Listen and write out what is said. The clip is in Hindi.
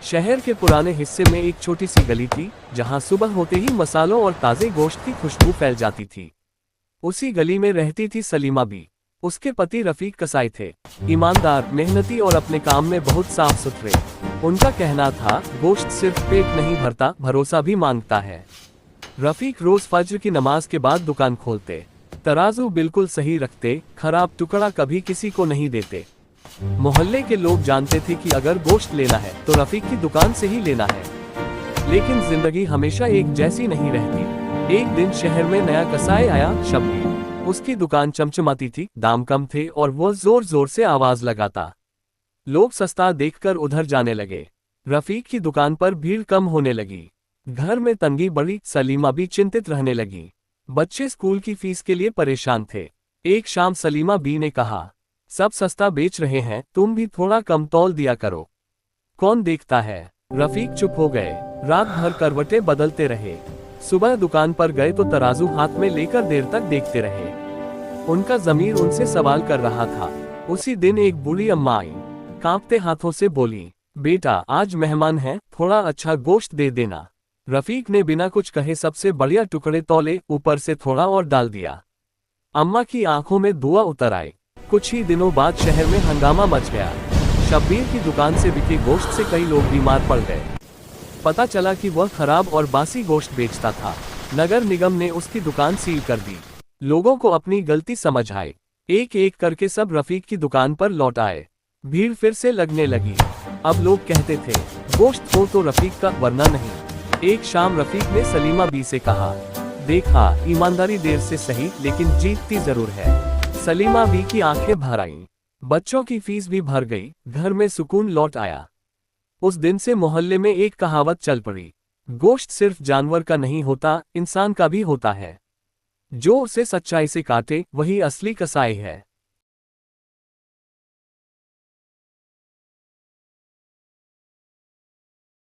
शहर के पुराने हिस्से में एक छोटी सी गली थी, जहां सुबह होते ही मसालों और ताजे गोश्त की खुशबू फैल जाती थी। उसी गली में रहती थी सलीमा भी। उसके पति रफीक कसाई थे, ईमानदार, मेहनती और अपने काम में बहुत साफ सुथरे। उनका कहना था, गोश्त सिर्फ पेट नहीं भरता, भरोसा भी मांगता है। रफीक रोज फज्र की नमाज के बाद दुकान खोलते, तराजू बिल्कुल सही रखते, खराब टुकड़ा कभी किसी को नहीं देते। मोहल्ले के लोग जानते थे कि अगर गोश्त लेना है तो रफीक की दुकान से ही लेना है। लेकिन जिंदगी हमेशा एक जैसी नहीं रहती। एक दिन शहर में नया कसाई आया, शब्बीर। उसकी दुकान चमचमाती थी, दाम कम थे और वो जोर जोर से आवाज लगाता। लोग सस्ता देखकर उधर जाने लगे। रफीक की दुकान पर भीड़ कम होने लगी। घर में तंगी बढ़ी, सलीमा भी चिंतित रहने लगी। बच्चे स्कूल की फीस के लिए परेशान थे। एक शाम सलीमा बी ने कहा, सब सस्ता बेच रहे हैं, तुम भी थोड़ा कम तौल दिया करो। कौन देखता है? रफीक चुप हो गए। रात भर करवटें बदलते रहे। सुबह दुकान पर गए तो तराजू हाथ में लेकर देर तक देखते रहे। उनका ज़मीर उनसे सवाल कर रहा था। उसी दिन एक बूढ़ी अम्मा आई, कांपते हाथों से बोली, बेटा आज मेहमान हैं, थोड़ा अच्छा गोश्त दे देना। रफीक ने बिना कुछ कहे सबसे बढ़िया टुकड़े तौले, ऊपर से थोड़ा और डाल दिया। अम्मा की आंखों में धुआं उतर आए। कुछ ही दिनों बाद शहर में हंगामा मच गया। शब्बीर की दुकान से बिके गोश्त से कई लोग बीमार पड़ गए। पता चला कि वह खराब और बासी गोश्त बेचता था। नगर निगम ने उसकी दुकान सील कर दी। लोगों को अपनी गलती समझ आई। एक एक करके सब रफीक की दुकान पर लौट आए। भीड़ फिर से लगने लगी। अब लोग कहते थे, गोश्त हो तो रफीक का, वरना नहीं। एक शाम रफीक ने सलीमा बी से कहा, देखा, ईमानदारी देर से सही लेकिन जीतती जरूर है। सलीमा बी की आंखें भर आईं। बच्चों की फीस भी भर गई। घर में सुकून लौट आया। उस दिन से मोहल्ले में एक कहावत चल पड़ी, गोश्त सिर्फ जानवर का नहीं होता, इंसान का भी होता है। जो उसे सच्चाई से काटे वही असली कसाई है।